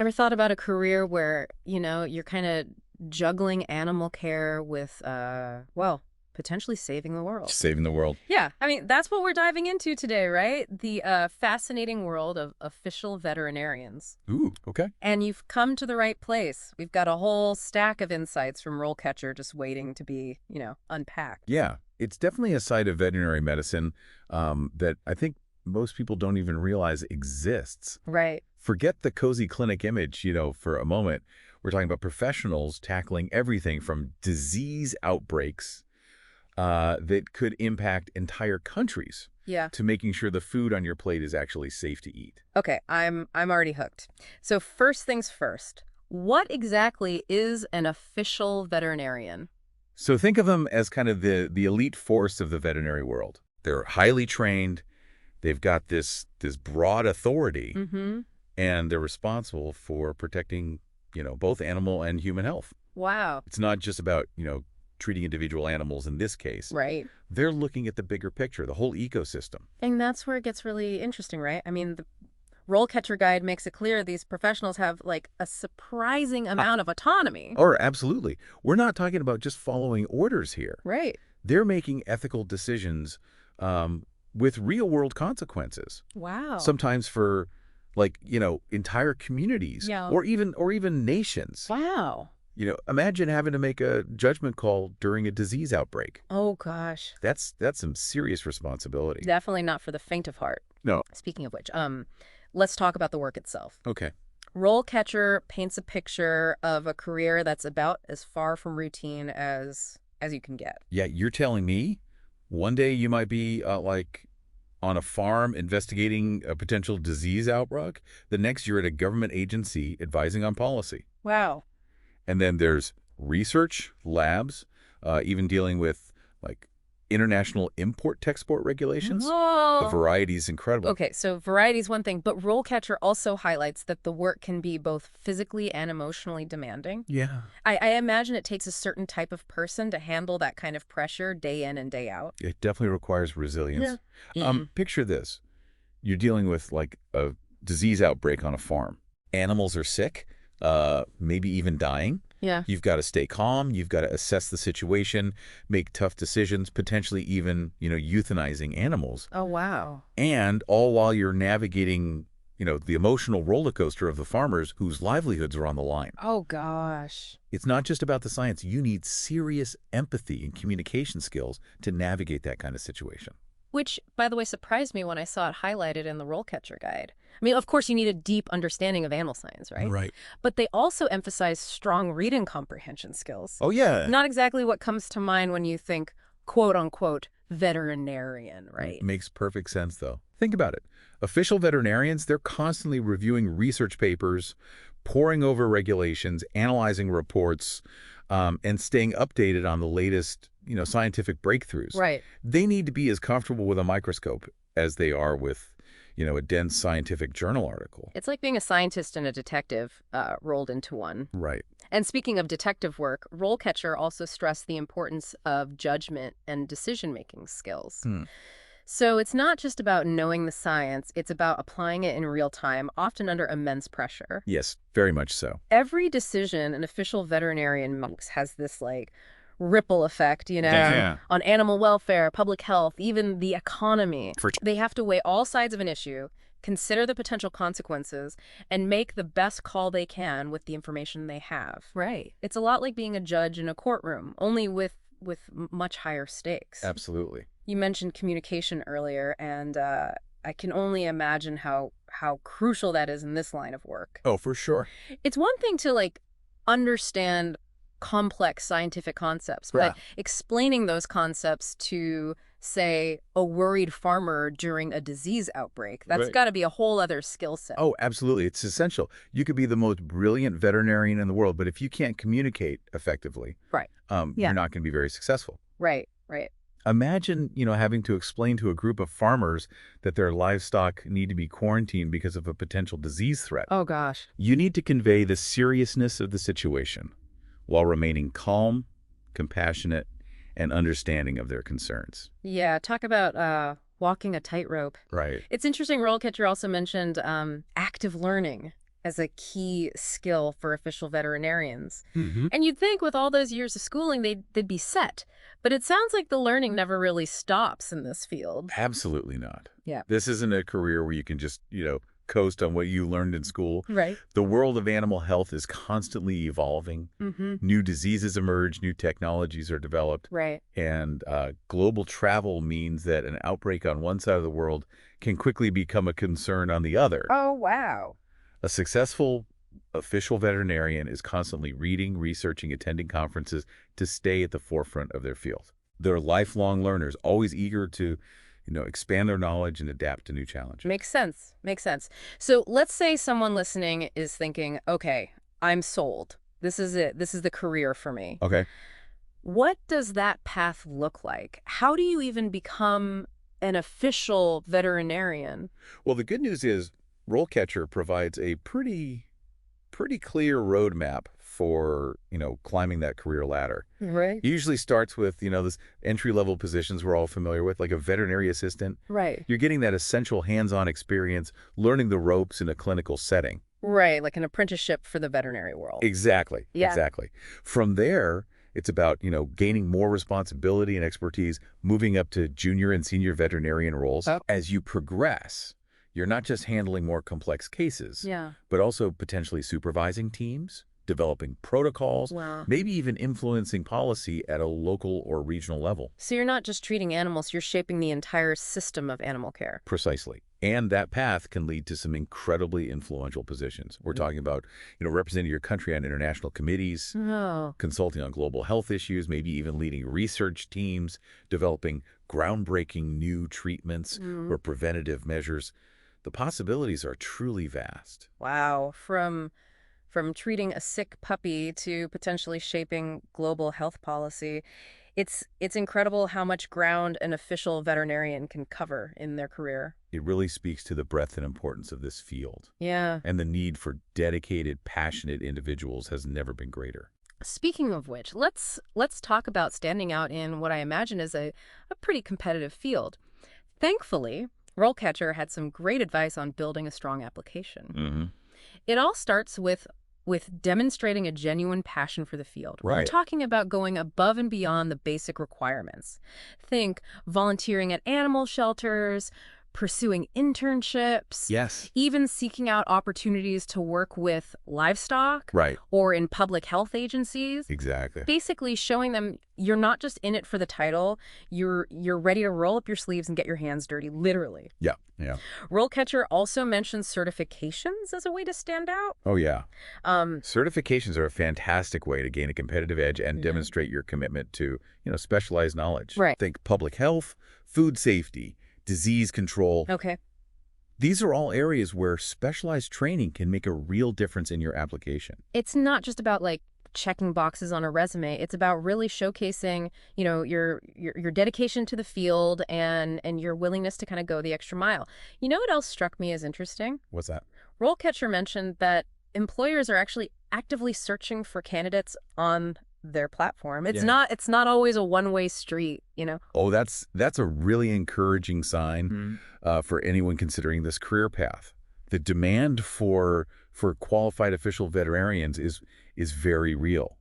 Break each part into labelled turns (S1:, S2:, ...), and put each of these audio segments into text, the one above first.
S1: Ever thought about a career where, you're kind of juggling animal care with, well, potentially saving the world?
S2: Saving the world.
S1: Yeah, I mean, that's what we're diving into today, right? The fascinating world of official veterinarians.
S2: Ooh, okay.
S1: And you've come to the right place. We've got a whole stack of insights from RoleCatcher just waiting to be, unpacked.
S2: Yeah, it's definitely a side of veterinary medicine that I think most people don't even realize exists.
S1: Right.
S2: Forget the cozy clinic image, for a moment. We're talking about professionals tackling everything from disease outbreaks that could impact entire countries
S1: Yeah.
S2: to making sure the food on your plate is actually safe to eat.
S1: Okay, I'm already hooked. So first things first, what exactly is an official veterinarian?
S2: So think of them as kind of the elite force of the veterinary world. They're highly trained. They've got this broad authority,
S1: Mm-hmm.
S2: and they're responsible for protecting, both animal and human health.
S1: Wow.
S2: It's not just about, treating individual animals in this case.
S1: Right.
S2: They're looking at the bigger picture, the whole ecosystem.
S1: And that's where it gets really interesting, right? I mean, the RoleCatcher guide makes it clear these professionals have like a surprising amount of autonomy.
S2: Or absolutely. We're not talking about just following orders here.
S1: Right.
S2: They're making ethical decisions with real-world consequences.
S1: Wow.
S2: Sometimes for, entire communities
S1: Yeah.
S2: or even nations.
S1: Wow.
S2: Imagine having to make a judgment call during a disease outbreak.
S1: Oh, gosh.
S2: That's some serious responsibility.
S1: Definitely not for the faint of heart.
S2: No.
S1: Speaking of which, let's talk about the work itself.
S2: Okay.
S1: RoleCatcher paints a picture of a career that's about as far from routine as you can get.
S2: Yeah, you're telling me one day you might be on a farm investigating a potential disease outbreak. The next you're at a government agency advising on policy.
S1: Wow.
S2: And then there's research, labs, even dealing with international import-export regulations.
S1: Whoa.
S2: The variety is incredible.
S1: Okay, so variety is one thing, but RoleCatcher also highlights that the work can be both physically and emotionally demanding.
S2: Yeah.
S1: I imagine it takes a certain type of person to handle that kind of pressure day in and day out.
S2: It definitely requires resilience.
S1: Yeah.
S2: Picture this. You're dealing with a disease outbreak on a farm. Animals are sick, maybe even dying.
S1: Yeah.
S2: You've got to stay calm. You've got to assess the situation, make tough decisions, potentially even, euthanizing animals.
S1: Oh, wow.
S2: And all while you're navigating, the emotional roller coaster of the farmers whose livelihoods are on the line.
S1: Oh, gosh.
S2: It's not just about the science. You need serious empathy and communication skills to navigate that kind of situation.
S1: Which, by the way, surprised me when I saw it highlighted in the RoleCatcher guide. I mean, of course, you need a deep understanding of animal science, right?
S2: Right.
S1: But they also emphasize strong reading comprehension skills.
S2: Oh, yeah.
S1: Not exactly what comes to mind when you think, quote unquote, veterinarian, right?
S2: Makes perfect sense, though. Think about it. Official veterinarians, they're constantly reviewing research papers, poring over regulations, analyzing reports, and staying updated on the latest, scientific breakthroughs.
S1: Right.
S2: They need to be as comfortable with a microscope as they are with, a dense scientific journal article.
S1: It's like being a scientist and a detective rolled into one.
S2: Right.
S1: And speaking of detective work, RoleCatcher also stressed the importance of judgment and decision-making skills. So it's not just about knowing the science, it's about applying it in real time, often under immense pressure.
S2: Yes, very much so.
S1: Every decision an official veterinarian makes has this ripple effect,
S2: Yeah.
S1: on animal welfare, public health, even the economy.
S2: For
S1: They have to weigh all sides of an issue, consider the potential consequences, and make the best call they can with the information they have. Right. It's a lot like being a judge in a courtroom, only with much higher stakes.
S2: Absolutely.
S1: You mentioned communication earlier, and I can only imagine how crucial that is in this line of work.
S2: Oh, for sure.
S1: It's one thing to understand complex scientific concepts, but
S2: Yeah.
S1: explaining those concepts to, say, a worried farmer during a disease outbreak, that's
S2: Right.
S1: got to be a whole other skill set.
S2: Oh, absolutely. It's essential. You could be the most brilliant veterinarian in the world, but if you can't communicate effectively,
S1: Right. Yeah.
S2: you're not going to be very successful.
S1: Right.
S2: Imagine, having to explain to a group of farmers that their livestock need to be quarantined because of a potential disease threat.
S1: Oh, gosh.
S2: You need to convey the seriousness of the situation while remaining calm, compassionate, and understanding of their concerns.
S1: Yeah, talk about walking a tightrope.
S2: Right.
S1: It's interesting, RoleCatcher also mentioned active learning. as a key skill for official veterinarians.
S2: Hmm.
S1: And you'd think with all those years of schooling, they'd be set. But it sounds like the learning never really stops in this field.
S2: Absolutely not.
S1: Yeah.
S2: This isn't a career where you can just, coast on what you learned in school.
S1: Right.
S2: The world of animal health is constantly evolving.
S1: Mm-hmm.
S2: New diseases emerge, new technologies are developed.
S1: Right.
S2: And global travel means that an outbreak on one side of the world can quickly become a concern on the other.
S1: Oh, wow.
S2: A successful official veterinarian is constantly reading, researching, attending conferences to stay at the forefront of their field. They're lifelong learners, always eager to expand their knowledge and adapt to new challenges.
S1: Makes sense. Makes sense. So let's say someone listening is thinking, okay, I'm sold. This is it. This is the career for me.
S2: Okay.
S1: What does that path look like? How do you even become an official veterinarian?
S2: Well, the good news is RoleCatcher provides a pretty clear roadmap for, climbing that career ladder.
S1: Right.
S2: It usually starts with, this entry-level positions we're all familiar with, like a veterinary assistant.
S1: Right.
S2: You're getting that essential hands-on experience, learning the ropes in a clinical setting.
S1: Right, like an apprenticeship for the veterinary world.
S2: Exactly.
S1: Yeah.
S2: Exactly. From there, it's about, gaining more responsibility and expertise, moving up to junior and senior veterinarian roles.
S1: Oh.
S2: As you progress, you're not just handling more complex cases,
S1: Yeah.
S2: but also potentially supervising teams, developing protocols,
S1: Wow.
S2: maybe even influencing policy at a local or regional level.
S1: So you're not just treating animals, you're shaping the entire system of animal care.
S2: Precisely. And that path can lead to some incredibly influential positions. We're talking about, representing your country on international committees,
S1: Oh.
S2: consulting on global health issues, maybe even leading research teams, developing groundbreaking new treatments or preventative measures. The possibilities are truly vast.
S1: Wow. From treating a sick puppy to potentially shaping global health policy. It's incredible how much ground an official veterinarian can cover in their career.
S2: It really speaks to the breadth and importance of this field.
S1: Yeah.
S2: And the need for dedicated, passionate individuals has never been greater.
S1: Speaking of which, let's talk about standing out in what I imagine is a pretty competitive field. Thankfully, RoleCatcher had some great advice on building a strong application.
S2: Mm-hmm.
S1: It all starts with demonstrating a genuine passion for the field.
S2: Right.
S1: We're talking about going above and beyond the basic requirements. Think volunteering at animal shelters, pursuing internships,
S2: Yes.
S1: even seeking out opportunities to work with livestock
S2: Right.
S1: or in public health agencies.
S2: Exactly.
S1: Basically showing them you're not just in it for the title, you're ready to roll up your sleeves and get your hands dirty, literally.
S2: Yeah. Yeah.
S1: RoleCatcher also mentions certifications as a way to stand out.
S2: Oh, yeah.
S1: Um,
S2: Certifications are a fantastic way to gain a competitive edge and demonstrate your commitment to, specialized knowledge.
S1: Right.
S2: Think public health, food safety, disease control.
S1: okay.
S2: These are all areas where specialized training can make a real difference in your application.
S1: It's not just about like checking boxes on a resume. It's about really showcasing, your dedication to the field and your willingness to kind of go the extra mile. You know what else struck me as interesting?
S2: What's that?
S1: RoleCatcher mentioned that employers are actually actively searching for candidates on their platform. It's not always a one-way street,
S2: Oh, that's a really encouraging sign for anyone considering this career path. The demand for qualified official veterinarians is very real.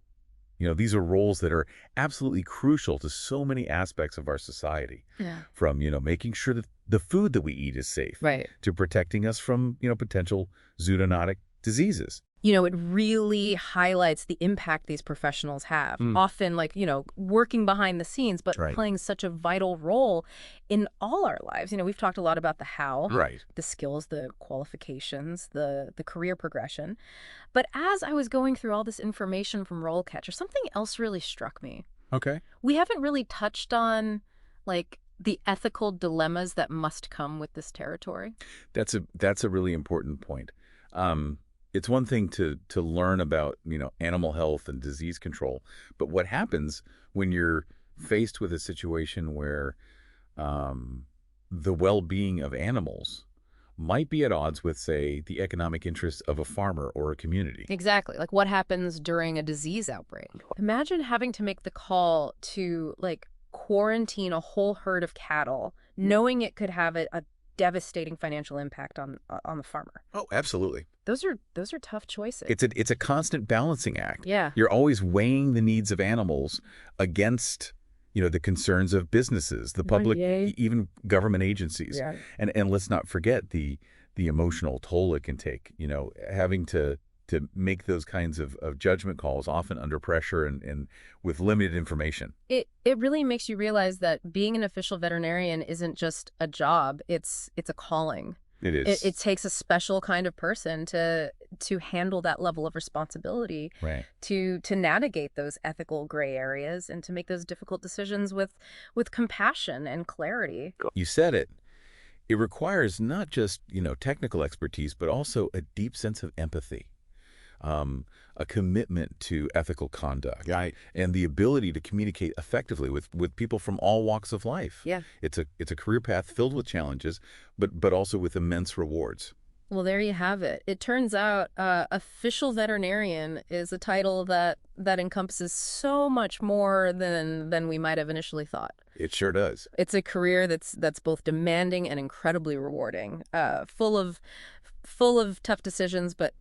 S2: These are roles that are absolutely crucial to so many aspects of our society.
S1: Yeah.
S2: From, making sure that the food that we eat is safe,
S1: Right.
S2: to protecting us from, potential zoonotic diseases.
S1: It really highlights the impact these professionals have. Often, working behind the scenes, but
S2: Right.
S1: playing such a vital role in all our lives. We've talked a lot about the how,
S2: Right.
S1: the skills, the qualifications, the career progression. But as I was going through all this information from RoleCatcher, something else really struck me.
S2: Okay.
S1: We haven't really touched on, the ethical dilemmas that must come with this territory.
S2: That's a really important point. It's one thing to learn about, animal health and disease control, but what happens when you're faced with a situation where the well-being of animals might be at odds with, say, the economic interests of a farmer or a community?
S1: Exactly. Like what happens during a disease outbreak? Imagine having to make the call to quarantine a whole herd of cattle, knowing it could have a devastating financial impact on the farmer.
S2: Oh, absolutely.
S1: Those are tough choices.
S2: It's a constant balancing act.
S1: Yeah.
S2: You're always weighing the needs of animals against, the concerns of businesses, the public, even government agencies.
S1: Yeah.
S2: And let's not forget the emotional toll it can take, having to make those kinds of judgment calls, often under pressure and with limited information.
S1: It really makes you realize that being an official veterinarian isn't just a job, it's a calling.
S2: It is.
S1: It takes a special kind of person to handle that level of responsibility,
S2: Right.
S1: to navigate those ethical gray areas and to make those difficult decisions with compassion and clarity.
S2: You said it. It requires not just, technical expertise, but also a deep sense of empathy. A commitment to ethical conduct,
S1: Right.
S2: and the ability to communicate effectively with people from all walks of life.
S1: Yeah.
S2: It's a career path filled with challenges, but also with immense rewards.
S1: Well, there you have it. It turns out official veterinarian is a title that encompasses so much more than we might have initially thought.
S2: It sure does.
S1: It's a career that's both demanding and incredibly rewarding, full of tough decisions, but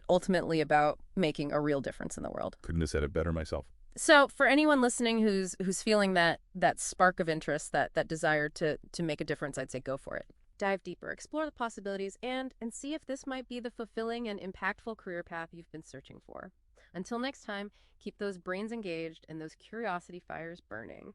S1: ultimately about making a real difference in the world.
S2: Couldn't have said it better myself.
S1: So for anyone listening who's feeling that spark of interest, that desire to make a difference, I'd say go for it. Dive deeper, explore the possibilities, and see if this might be the fulfilling and impactful career path you've been searching for. Until next time, keep those brains engaged and those curiosity fires burning.